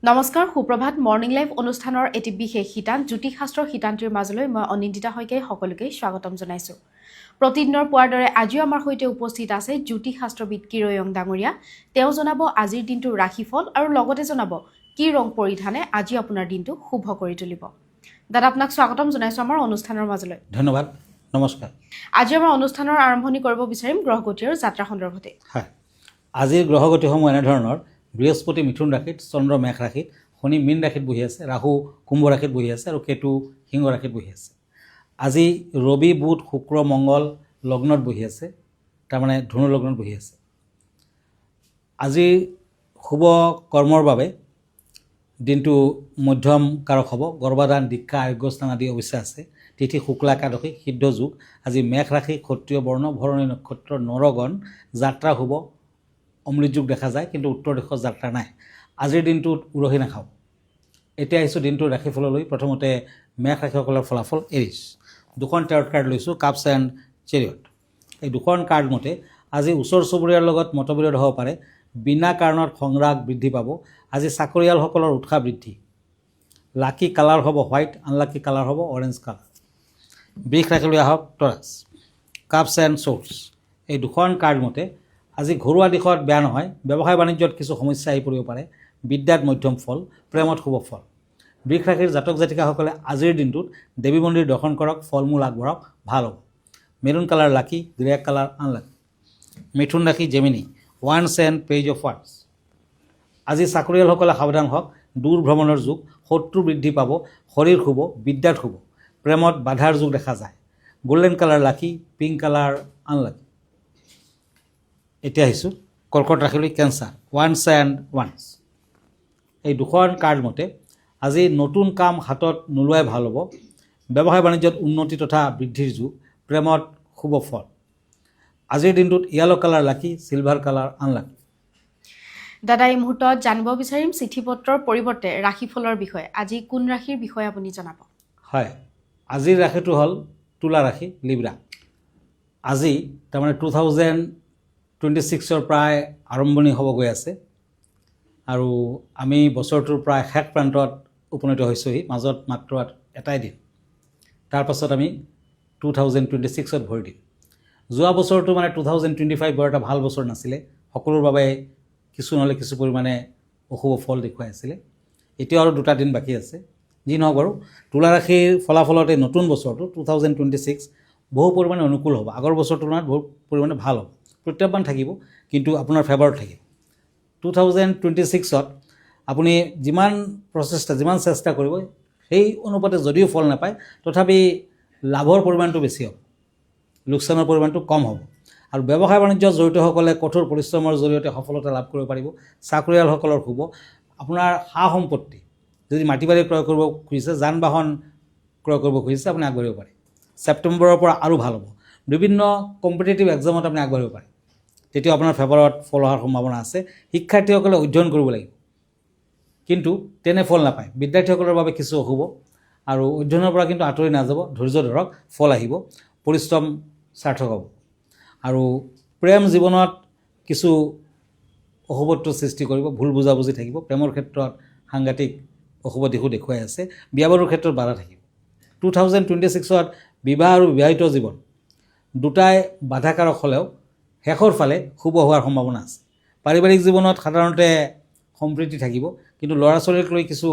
নমস্কাৰ সুপ্ৰভাত morning live অনুষ্ঠানৰ এটি বিশেষ শিতান জ্যোতিষশাস্ত্ৰৰ শিতানটিৰ মাজলৈ মই অনিন্দিতা শইকীয়াই সকলোকে স্বাগতম জনাইছোঁ। প্ৰতিদিনৰ পোৱাৰ দৰে আজিও আমাৰ সৈতে উপস্থিত আছে জ্যোতিষশাস্ত্ৰবিদ কিৰয়ং ডাঙৰীয়া। তেওঁ জনাব আজিৰ দিনটোৰ ৰাশিফল আৰু লগতে জনাব কি ৰং পৰিধানে আজি আপোনাৰ দিনটো শুভ কৰি তুলিব। দাদা আপোনাক স্বাগতম জনাইছোঁ আমাৰ অনুষ্ঠানৰ মাজলৈ। ধন্যবাদ, নমস্কাৰ। আজি আমাৰ অনুষ্ঠানৰ আৰম্ভণি কৰিব বিচাৰিম গ্ৰহগতি আৰু যাত্ৰা সন্দৰ্ভতে। হয়, আজিৰ গ্ৰহগতিসমূহ এনেধৰণৰ: বৃহস্পতি মিথুন ৰাশিত, চন্দ্ৰ মেঘ ৰাশিত, শনি মীন ৰাশিত বহি আছে, ৰাহু কুম্ভ ৰাশিত বহি আছে আৰু কেতু সিংহ ৰাশিত বহি আছে। আজি ৰবি বুধ শুক্ৰ মংগল লগ্নত বহি আছে, তাৰমানে ধনু লগ্নত বহি আছে। আজি শুভ কৰ্মৰ বাবে দিনটো মধ্যম কাৰক হ'ব। গৰ্ভাধান দীক্ষা আৰোগ্যস্থান আদি অৱশ্যে আছে। তিথি শুক্লা একাদশী সিদ্ধ যোগ। আজি মেঘ ৰাশি ক্ষত্ৰিয় বৰ্ণ ভৰণী নক্ষত্ৰ নৰগণ যাত্ৰা শুভ অমৃত যোগ দেখা যায়, কিন্তু উত্তৰ দিশত যাত্ৰা নাই। আজিৰ দিনটোত উৰহি নাখাওঁ। এতিয়া আহিছোঁ দিনটোৰ ৰাশিফললৈ। প্ৰথমতে মেঘ ৰাশিসকলৰ ফলাফল এৰিছ। দুখন টেৰট কাৰ্ড লৈছোঁ, কাপছ এণ্ড চেৰিয়ট। এই দুখন কাৰ্ড মতে আজি ওচৰ চুবুৰীয়াৰ লগত মতবিৰোধ হ'ব পাৰে, বিনা কাৰণত সংৰাগ বৃদ্ধি পাব। আজি চাকৰিয়ালসকলৰ উৎসাহ বৃদ্ধি। লাকি কালাৰ হ'ব হোৱাইট, আনলাকি কালাৰ হ'ব অৰেঞ্জ কালাৰ। বৃষ ৰাশিলৈ আহক, টৰাছ। Cups and ছৰ্ডছ। এই দুখন কাৰ্ড মতে আজি ঘৰুৱা দিশত বেয়া নহয়, ব্যৱসায় বাণিজ্যত কিছু সমস্যা আহি পৰিব পাৰে, বিদ্যাত মধ্যম ফল, প্ৰেমত শুভ ফল। বৃষ ৰাশিৰ জাতক জাতিকাসকলে আজিৰ দিনটোত দেৱী মন্দিৰ দৰ্শন কৰক, ফল মূল আগবঢ়াওক, ভাল হ'ব। মেৰুণ কালাৰ লাকি, গ্ৰে কালাৰ আনলাকি। মিথুন ৰাশি Gemini, once and page of once. আজি চাকৰিয়ালসকলে সাৱধান হওক, দূৰ ভ্ৰমণৰ যুগ, শত্ৰু বৃদ্ধি পাব, শৰীৰ শুভ, বিদ্যাত শুভ, প্ৰেমত বাধাৰ যুগ দেখা যায়। গল্ডেন কালাৰ লাকি, পিংক কালাৰ আনলাকি। এতিয়া আহিছোঁ কৰ্কট ৰাশিলৈ, কেঞ্চাৰ, ওৱান্স এণ্ড ওৱান্স। এই দুখন কাৰ্ড মতে আজি নতুন কাম হাতত নোলোৱাই ভাল হ'ব। ব্যৱসায় বাণিজ্যত উন্নতি তথা বৃদ্ধিৰ যুগ, প্ৰেমত শুভ ফল। আজিৰ দিনটোত য়েলো কালাৰ লাকি, চিলভাৰ কালাৰ আনলাকি। দাদা এই মুহূৰ্তত জানিব বিচাৰিম চিঠি পত্ৰৰ পৰিৱৰ্তে ৰাশিফলৰ বিষয়ে। আজি কোন ৰাশিৰ বিষয়ে আপুনি জনাব? হয়, আজিৰ ৰাশিটো হ'ল তুলা ৰাশি, লিব্ৰা। আজি তাৰমানে 2026 প্ৰায় আৰম্ভণি হ'ব গৈ আছে আৰু আমি বছৰটোৰ প্ৰায় শেষ প্ৰান্তত উপনীত হৈছোঁহি। মাজত মাত্ৰ এটাই দিন, তাৰপাছত আমি 2026 ভৰি দিম। যোৱা বছৰটো মানে 2025 বৰ এটা ভাল বছৰ নাছিলে, সকলোৰ বাবে কিছু নহ'লে কিছু পৰিমাণে অশুভ ফল দেখুৱাই আছিলে। এতিয়াও আৰু দুটা দিন বাকী আছে। যি নহওক বাৰু, তুলা ৰাশিৰ ফলাফলত এই নতুন বছৰটো 2026 বহু পৰিমাণে অনুকূল হ'ব। আগৰ বছৰৰ তুলনাত বহু পৰিমাণে ভাল হ'ব। প্ৰত্যাহ্বান থাকিব, কিন্তু আপোনাৰ ফেভাৰত থাকিব। 2026ত আপুনি যিমান প্ৰচেষ্টা যিমান চেষ্টা কৰিব, সেই অনুপাতে যদিও ফল নাপায়, তথাপি লাভৰ পৰিমাণটো বেছি হ'ব, লোকচানৰ পৰিমাণটো কম হ'ব। আৰু ব্যৱসায় বাণিজ্যত জড়িতসকলে কঠোৰ পৰিশ্ৰমৰ জৰিয়তে সফলতা লাভ কৰিব পাৰিব। চাকৰিয়ালসকলৰ শুভ। আপোনাৰ সা সম্পত্তি যদি মাটি বাৰী ক্ৰয় কৰিব খুজিছে, যান বাহন ক্ৰয় কৰিব খুজিছে, আপুনি আগবাঢ়িব পাৰে। ছেপ্টেম্বৰৰ পৰা আৰু ভাল হ'ব। বিভিন্ন কম্পিটিটিভ এক্সামত আপুনি আগবাঢ়িব পাৰে, তেতিয়া আপোনাৰ ফেভাৰত ফল অহাৰ সম্ভাৱনা আছে। শিক্ষাৰ্থীসকলে অধ্যয়ন কৰিব লাগিব, কিন্তু তেনে ফল নাপায়। বিদ্যাৰ্থীসকলৰ বাবে কিছু অশুভ, আৰু অধ্যয়নৰ পৰা কিন্তু আঁতৰি নাযাব, ধৈৰ্য ধৰক, ফল আহিব, পৰিশ্ৰম সাৰ্থক হ'ব। আৰু প্ৰেম জীৱনত কিছু অশুভত্ব সৃষ্টি কৰিব, ভুল বুজাবুজি থাকিব। প্ৰেমৰ ক্ষেত্ৰত সাংঘাতিক অশুভ দিশো দেখুৱাই আছে। বিয়া বাৰুৰ ক্ষেত্ৰত বাধা থাকিব। 2026ত বিবাহ আৰু বিবাহিত জীৱন দুটাই বাধাকাৰক হ'লেও শেষৰ ফালে শুভ হোৱাৰ সম্ভাৱনা আছে। পাৰিবাৰিক জীৱনত সাধাৰণতে সম্প্ৰীতি থাকিব, কিন্তু ল'ৰা ছোৱালীক লৈ কিছু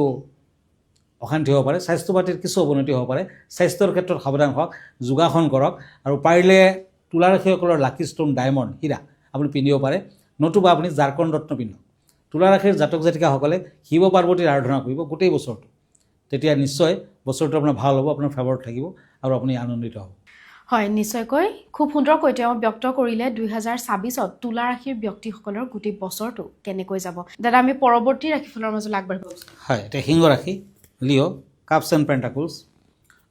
অশান্তি হ'ব পাৰে। স্বাস্থ্য পাতিৰ কিছু অৱনতি হ'ব পাৰে। স্বাস্থ্যৰ ক্ষেত্ৰত সাৱধান হওক, যোগাসন কৰক, আৰু পাৰিলে তুলা ৰাশিসকলৰ লাকি ষ্টোন ডায়মণ্ড হীৰা আপুনি পিন্ধিব পাৰে, নতুবা আপুনি জাৰকন ৰত্ন পিন্ধক। তুলা ৰাশিৰ জাতক জাতিকাসকলে শিৱ পাৰ্বতীৰ আৰাধনা কৰিব গোটেই বছৰটো, তেতিয়া নিশ্চয় বছৰটো আপোনাৰ ভাল হ'ব, আপোনাৰ ফেভাৰত থাকিব আৰু আপুনি আনন্দিত হ'ব। হয়, নিশ্চয়কৈ খুব সুন্দৰকৈ তেওঁ ব্যক্ত কৰিলে 2026ত তুলা ৰাশিৰ ব্যক্তিসকলৰ গোটেই বছৰটো কেনেকৈ যাব। দাদা আমি পৰৱৰ্তী ৰাশিফলৰ মাজলৈ আগবাঢ়িব। হয়, এতিয়া সিংহ ৰাশি, লিঅ', কাপছ এণ্ড পেণ্টাকলছ।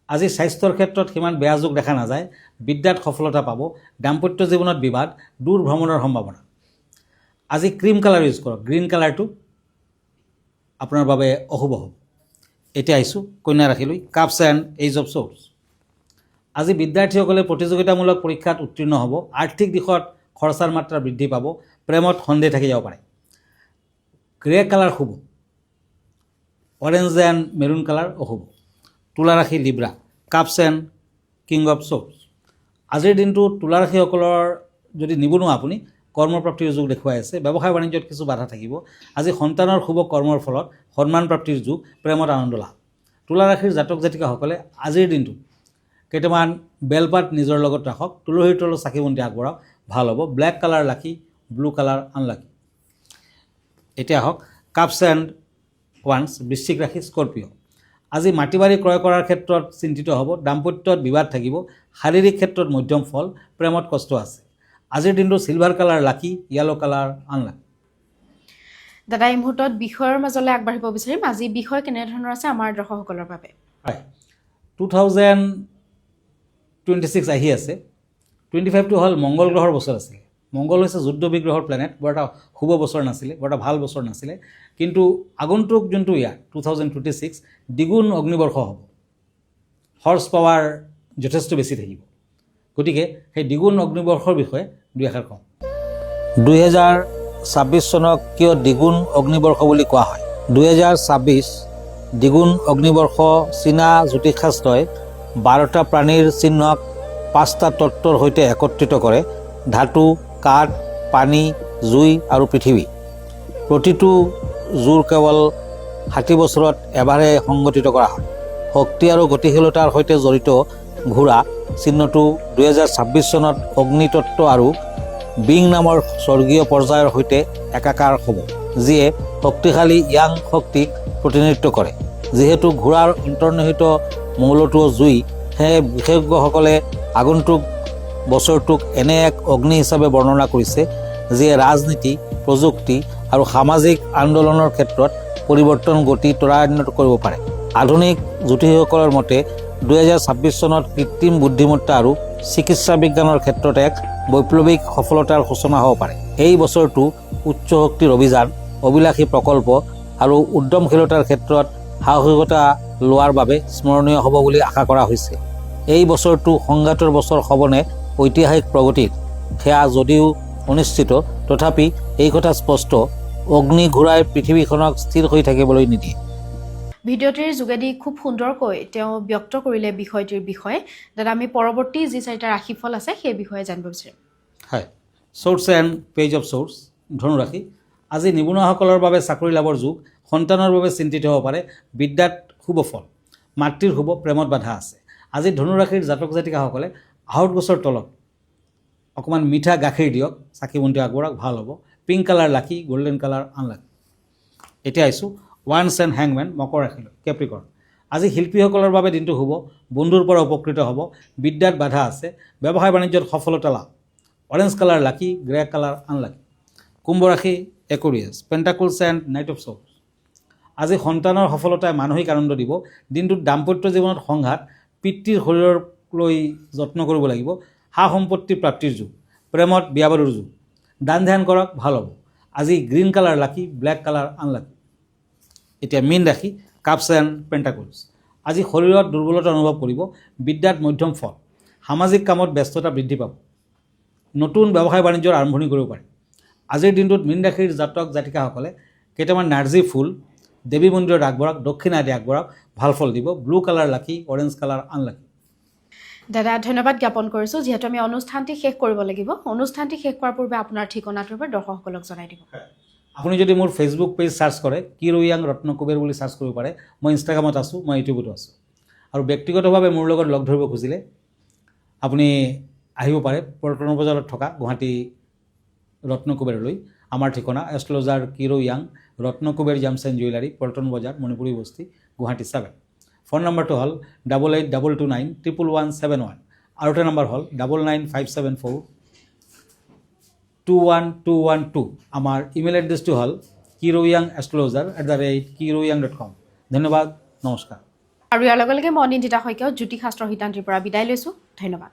আজি স্বাস্থ্যৰ ক্ষেত্ৰত সিমান বেয়া যোগ দেখা নাযায়। বিদ্যাত সফলতা পাব, দাম্পত্য জীৱনত বিবাদ, দূৰ ভ্ৰমণৰ সম্ভাৱনা। আজি ক্ৰীম কালাৰ ইউজ কৰক, গ্ৰীণ কালাৰটো আপোনাৰ বাবে অশুভ হ'ব। এতিয়া আহিছোঁ কন্যা ৰাশিলৈ, কাপছ এণ্ড এইজ অফ ছৰ্ডছ। আজি বিদ্যাৰ্থীসকলে প্ৰতিযোগিতামূলক পৰীক্ষাত উত্তীৰ্ণ হ'ব। আৰ্থিক দিশত খৰচাৰ মাত্ৰা বৃদ্ধি পাব, প্ৰেমত সন্দেহ থাকি যাব পাৰে। গ্ৰে কালাৰ শুভ। অৰেঞ্জ এণ্ড মেৰুন কালাৰ অশুভ। তুলা ৰাশি Libra, cups and king of swords. আজিৰ দিনটো তুলা ৰাশিসকলৰ যদি নিবনুৱা আপুনি কৰ্মপ্ৰাপ্তিৰ যুগ দেখুৱাই আছে, ব্যৱসায় বাণিজ্যত কিছু বাধা থাকিব। আজি সন্তানৰ শুভ কৰ্মৰ ফলত সন্মান প্ৰাপ্তিৰ যুগ, প্ৰেমত আনন্দ লাভ। তুলা ৰাশিৰ জাতক জাতিকাসকলে আজিৰ দিনটোত কেইটামান বেলপাত নিজৰ লগত ৰাখক, তুলসীৰ তলত চাকি বন্তি আগবঢ়াওক, ভাল হ'ব। ব্লেক কালাৰ লাকি, ব্লু কালাৰ আনলাকি। এতিয়া আহক কাপছ এণ্ড ওৱান্স, বৃশ্চিক ৰাশি স্কৰ্পিঅ'। আজি মাটি বাৰী ক্ৰয় কৰাৰ ক্ষেত্ৰত চিন্তিত হ'ব, দাম্পত্যত বিবাদ থাকিব, শাৰীৰিক ক্ষেত্ৰত মধ্যম ফল, প্ৰেমত কষ্ট আছে। আজিৰ দিনটো চিলভাৰ কালাৰ লাকি, য়েলো কালাৰ আনলাকি। দাদা এই মুহূৰ্তত বিষয়ৰ মাজলৈ আগবাঢ়িব বিচাৰিম। আজি বিষয় কেনেধৰণৰ আছে আমাৰ দৰ্শকসকলৰ বাবে? হয়, 2026 আহি আছে। 25টো হ'ল মংগল গ্ৰহৰ বছৰ আছিলে। মংগল হৈছে যুদ্ধ বিগ্ৰহৰ প্লেনেট, বৰ এটা শুভ বছৰ নাছিলে, বৰ এটা ভাল বছৰ নাছিলে। কিন্তু আগন্তুক যোনটো ইয়াৰ 2026 দ্বিগুণ অগ্নিবৰ্ষ হ'ব, হৰ্চ পাৱাৰ যথেষ্ট বেছি থাকিব। গতিকে সেই দ্বিগুণ অগ্নিবৰ্ষৰ বিষয়ে দুই এষাৰ কওঁ। 2026 চনক কিয় দ্বিগুণ অগ্নিবৰ্ষ বুলি কোৱা হয়? 2026 দ্বিগুণ অগ্নিবৰ্ষ চীনা জ্যোতিষশাস্ত্ৰই 12টা প্ৰাণীৰ চিহ্নক 5টা তত্ত্বৰ সৈতে একত্ৰিত কৰে: ধাতু, কাঠ, পানী, জুই আৰু পৃথিৱী। প্ৰতিটো জোৰ কেৱল 60 বছৰত এবাৰহে সংগঠিত কৰা হয়। শক্তি আৰু গতিশীলতাৰ সৈতে জড়িত ঘোঁৰা চিহ্নটো 2026 চনত অগ্নিতত্ত্ব আৰু বিং নামৰ স্বৰ্গীয় পৰ্যায়ৰ সৈতে একাকাৰ হ'ব, যিয়ে শক্তিশালী য়াং শক্তিক প্ৰতিনিধিত্ব কৰে। যিহেতু ঘোঁৰাৰ অন্তৰ্নিহিত মৌলটোও জুই, সেয়ে বিশেষজ্ঞসকলে আগন্তুক বছৰটোক এনে এক অগ্নি হিচাপে বৰ্ণনা কৰিছে যিয়ে ৰাজনীতি, প্ৰযুক্তি আৰু সামাজিক আন্দোলনৰ ক্ষেত্ৰত পৰিৱৰ্তন গতি ত্বৰান্বিত কৰিব পাৰে। আধুনিক জ্যোতিষীসকলৰ মতে 2026 চনত কৃত্ৰিম বুদ্ধিমত্তা আৰু চিকিৎসা বিজ্ঞানৰ ক্ষেত্ৰত এক বৈপ্লৱিক সফলতাৰ সূচনা হ'ব পাৰে। এই বছৰটো উচ্চ শক্তিৰ অভিযান, অভিলাষী প্ৰকল্প আৰু উদ্যমশীলতাৰ ক্ষেত্ৰত সাহসিকতা লোৱাৰ বাবে স্মৰণীয় হ'ব বুলি আশা কৰা হৈছে। এই বছৰটো সংঘাতৰ বছৰ হ'বনে ঐতিহাসিক প্ৰগতিৰ, সেয়া যদিও অনিশ্চিত, তথাপি এই কথা স্পষ্ট: অগ্নি ঘূৰাই পৃথিৱীখনক স্থিৰ হৈ থাকিবলৈ নিদিয়ে। ভিডিঅ'টিৰ যোগেদি খুব সুন্দৰকৈ তেওঁ ব্যক্ত কৰিলে বিষয়টিৰ বিষয়ে। দাদা আমি পৰৱৰ্তী যি 4টা ৰাশিফল আছে সেই বিষয়ে জানিব বিচাৰিম। হয়, swords and page of swords, ধনুৰাশি। আজি নিবনুৱাসকলৰ বাবে চাকৰি লাভৰ যুগ, সন্তানৰ বাবে চিন্তিত হ'ব পাৰে, বিদ্যাত শুভ ফল, মাতৃৰ শুভ, প্ৰেমত বাধা আছে। আজি ধনুৰাশিৰ জাতক জাতিকাসকলে আহঁত গছৰ তলত অকণমান মিঠা গাখীৰ দিয়ক, চাকি বন্তি আগবঢ়াওক, ভাল হ'ব। পিংক কালাৰ লাকি, গল্ডেন কালাৰ আনলাকি। এতিয়া আহিছোঁ ওৱান্স এণ্ড হেংমেন, মকৰ ৰাশিলৈ, কেপ্ৰিকৰ্ণ। আজি শিল্পীসকলৰ বাবে দিনটো শুভ, বন্ধুৰ পৰা উপকৃত হ'ব, বিদ্যাত বাধা আছে, ব্যৱসায় বাণিজ্যত সফলতা লাভ। অৰেঞ্জ কালাৰ লাকি, গ্ৰে কালাৰ আনলাকি। কুম্ভ ৰাশি, একুৰিয়াছ, পেণ্টাকলছ এণ্ড নাইট অফ শ্বৰ্টছ। আজি সন্তানৰ সফলতাই মানসিক আনন্দ দিব। দিনটোত দাম্পত্য জীৱনত সংঘাত, পিতৃৰ শৰীৰক লৈ যত্ন কৰিব লাগিব, সা সম্পত্তি প্ৰাপ্তিৰ যুগ, প্ৰেমত বিয়া বাৰুৰ যুগ। দান ধ্যান কৰক, ভাল হ'ব। আজি গ্ৰীণ কালাৰ লাকি, ব্লেক কালাৰ আনলাকি। এতিয়া মীন ৰাশি, কাপছ এণ্ড পেণ্টাকলছ। আজি শৰীৰত দুৰ্বলতা অনুভৱ কৰিব, বিদ্যাত মধ্যম ফল, সামাজিক কামত ব্যস্ততা বৃদ্ধি পাব, নতুন ব্যৱসায় বাণিজ্যৰ আৰম্ভণি কৰিব পাৰে। আজিৰ দিনটোত মীন ৰাশিৰ জাতক জাতিকাসকলে কেইটামান নাৰ্জী ফুল দেৱী মন্দিৰত আগবঢ়াওক, দক্ষিণা আদি আগবঢ়াওক, ভাল ফল দিব। ব্লু কালাৰ লাকি, অৰেঞ্জ কালাৰ আনলাকি। দাদা ধন্যবাদ জ্ঞাপন কৰিছোঁ। যিহেতু আমি অনুষ্ঠানটি শেষ কৰিব লাগিব, অনুষ্ঠানটি শেষ কৰাৰ পূৰ্বে আপোনাৰ ঠিকনাটোৰ পৰা দৰ্শকসকলক জনাই দিব। আপুনি যদি মোৰ ফেচবুক পেজ চাৰ্চ কৰে, কিৰোয়াং ৰত্নকুবেৰ বুলি চাৰ্চ কৰিব পাৰে। মই ইনষ্টাগ্ৰামত আছোঁ, মই ইউটিউবতো আছোঁ। আৰু ব্যক্তিগতভাৱে মোৰ লগত লগ ধৰিব খুজিলে আপুনি আহিব পাৰে পল্টন বজাৰত থকা গুৱাহাটী ৰত্নকুবেৰলৈ। আমাৰ ঠিকনা এষ্ট্ৰলজাৰ কিৰোয়াং, ৰত্নকুবেৰ জামছ এণ্ড জুৱেলাৰী, পল্টন বজাৰ, মণিপুৰী বস্তি, গুৱাহাটী 7। ফোন নম্বৰটো হ'ল 8822291171। আৰু এটা নম্বৰ হ'ল 9957421212। আমাৰ ইমেইল এড্ৰেছটো হ'ল kiroyangastrologer@kiroyang.com। ধন্যবাদ, নমস্কাৰ। আৰু ইয়াৰ লগে লগে মই অনিন্দিতা শইকীয়াও জ্যোতিষশাস্ত্ৰ শিতান্তিৰ পৰা বিদায় লৈছোঁ। ধন্যবাদ।